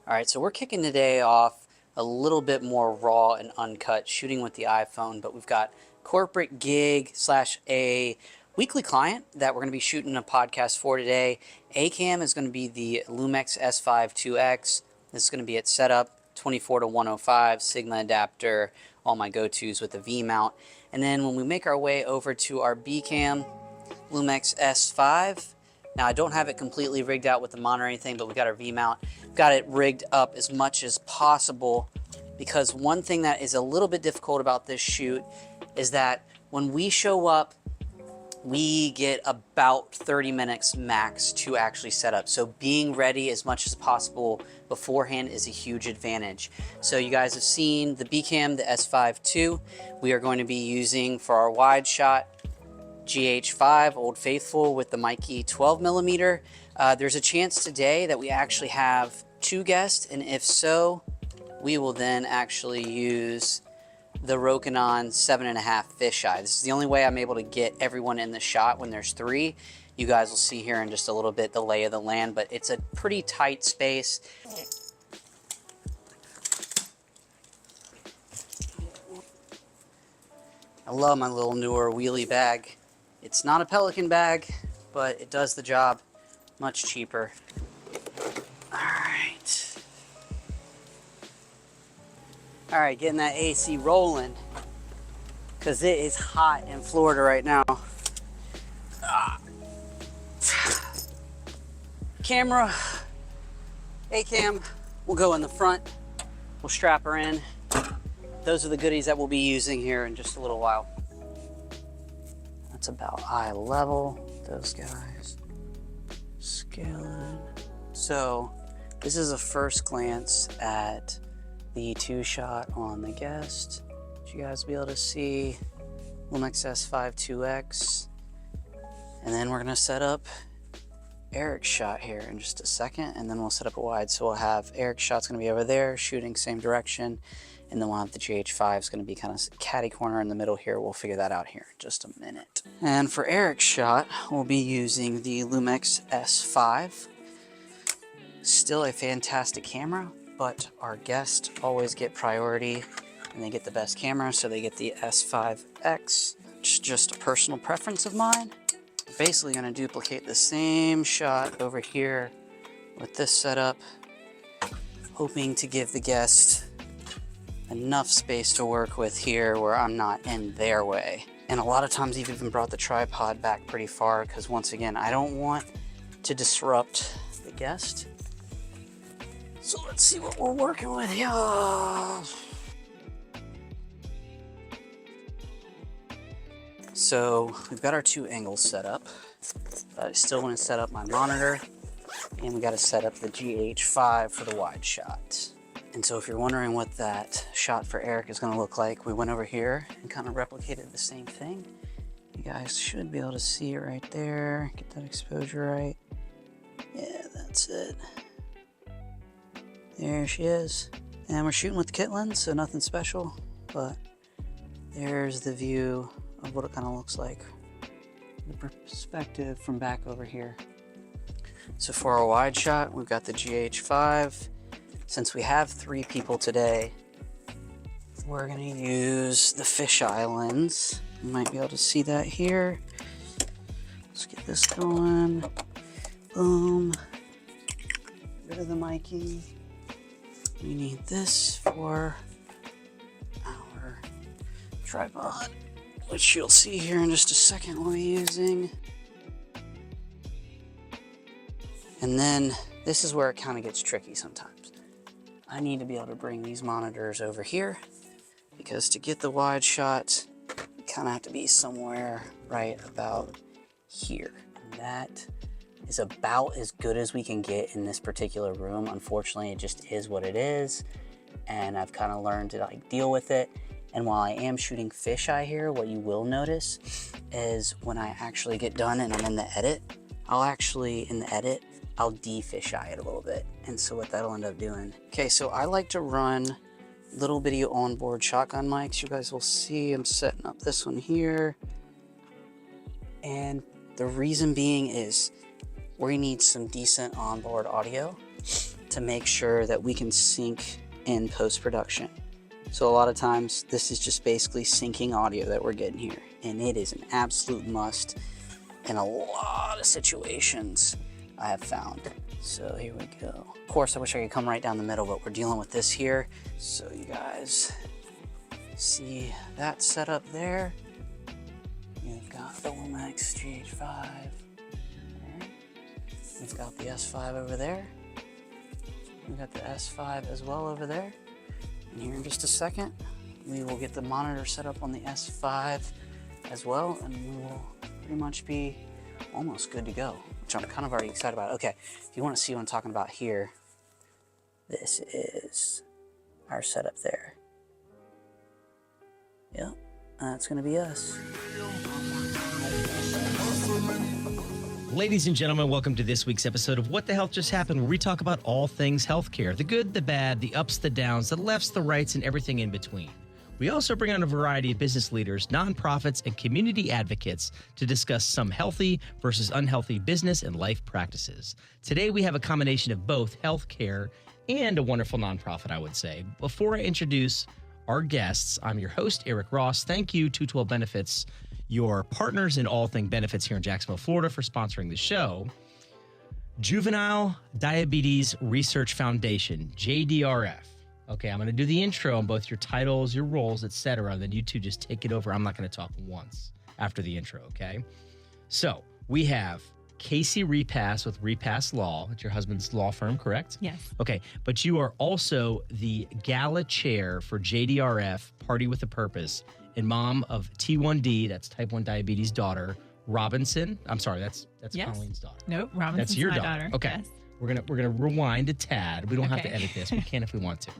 All right, so we're kicking today off a little bit more raw and uncut, shooting with the iPhone, but we've got corporate gig slash a weekly client that we're going to be shooting a podcast for today. A-cam is going to be the Lumix S5 2X. This is going to be at setup, 24 to 105, Sigma adapter, all my go-tos with the V-mount. And then when we make our way over to our B-cam, Lumix S5. Now I don't have it completely rigged out with the monitor or anything, but we got our V-mount. Got it rigged up as much as possible because one thing that is a little bit difficult about this shoot is that when we show up, we get about 30 minutes max to actually set up. So being ready as much as possible beforehand is a huge advantage. So you guys have seen the B-cam, the S5 II. We are going to be using for our wide shot GH5 Old Faithful with the Mikey 12mm. There's a chance today that we actually have two guests, and if so, we will then actually use the Rokinon 7.5 fisheye. This is the only way I'm able to get everyone in the shot when there's three. You guys will see here in just a little bit the lay of the land, but it's a pretty tight space. I love my little newer wheelie bag. It's not a Pelican bag, but it does the job much cheaper. All right, getting that AC rolling because it is hot in Florida right now. Camera, A-cam will go in the front. We'll strap her in. Those are the goodies that we'll be using here in just a little while. That's about eye level, those guys. Scaling. So this is a first glance at the two shot on the guest. You guys will be able to see Lumix S5 2X. And then we're gonna set up Eric's shot here in just a second, and then we'll set up a wide. So we'll have Eric's shot's gonna be over there, shooting same direction. And then we'll have the GH5 is going to be kind of catty corner in the middle here. We'll figure that out here in just a minute. And for Eric's shot, we'll be using the Lumix S5. Still a fantastic camera, but our guests always get priority and they get the best camera, so they get the S5X. It's just a personal preference of mine. Basically going to duplicate the same shot over here with this setup, hoping to give the guest enough space to work with here where I'm not in their way. And a lot of times you've even brought the tripod back pretty far because once again, I don't want to disrupt the guest. So let's see what we're working with here. So we've got our two angles set up, but I still want to set up my monitor, and we got to set up the GH5 for the wide shot. And so if you're wondering what that shot for Eric is going to look like, we went over here and kind of replicated the same thing. You guys should be able to see it right there. Get that exposure right. Yeah, that's it. There she is. And we're shooting with the kit lens, so nothing special, but there's the view of what it kind of looks like. The perspective from back over here. So for our wide shot, we've got the GH5. Since we have three people today, we're gonna use the fisheye lens. You might be able to see that here. Let's get this going. Boom. Rid of the Mikey. We need this for our tripod, which you'll see here in just a second we'll be using. And then this is where it kind of gets tricky sometimes. I need to be able to bring these monitors over here because to get the wide shot, you kind of have to be somewhere right about here. And that is about as good as we can get in this particular room. Unfortunately, it just is what it is. And I've kind of learned to like deal with it. And while I am shooting fisheye here, what you will notice is when I actually get done and I'm in the edit, I'll de-fisheye it a little bit. And so what that'll end up doing. Okay, so I like to run little bitty onboard shotgun mics. You guys will see I'm setting up this one here. And the reason being is we need some decent onboard audio to make sure that we can sync in post-production. So a lot of times this is just basically syncing audio that we're getting here, and it is an absolute must in a lot of situations I have found. So here we go. Of course, I wish I could come right down the middle, but we're dealing with this here. So you guys see that setup there. You've got the Lumix GH5. We've got the S5 over there. We've got the S5 as well over there. And here in just a second, we will get the monitor set up on the S5 as well, and we will pretty much be almost good to go, which I'm kind of already excited about. Okay, if you want to see what I'm talking about here, this is our setup there. Yep, that's going to be us. Ladies and gentlemen, welcome to this week's episode of What the Health Just Happened, where we talk about all things healthcare, the good, the bad, the ups, the downs, the lefts, the rights, and everything in between. We also bring on a variety of business leaders, nonprofits, and community advocates to discuss some healthy versus unhealthy business and life practices. Today, we have a combination of both healthcare and a wonderful nonprofit, I would say. Before I introduce our guests, I'm your host, Eric Ross. Thank you, 212 Benefits, your partners in all things benefits here in Jacksonville, Florida, for sponsoring the show. Juvenile Diabetes Research Foundation, JDRF. Okay, I'm going to do the intro on both your titles, your roles, etc. And then you two just take it over. I'm not going to talk once after the intro, okay? So we have Casey Repass with Repass Law. It's your husband's law firm, correct? Yes. Okay, but you are also the gala chair for JDRF, Party with a Purpose, and mom of T1D, that's type 1 diabetes daughter, Robinson. I'm sorry, that's Yes. Colleen's daughter. Nope, Robinson's That's your my daughter. Okay. Yes. We're gonna rewind a tad. We don't have to Okay. edit this. We can if we want to.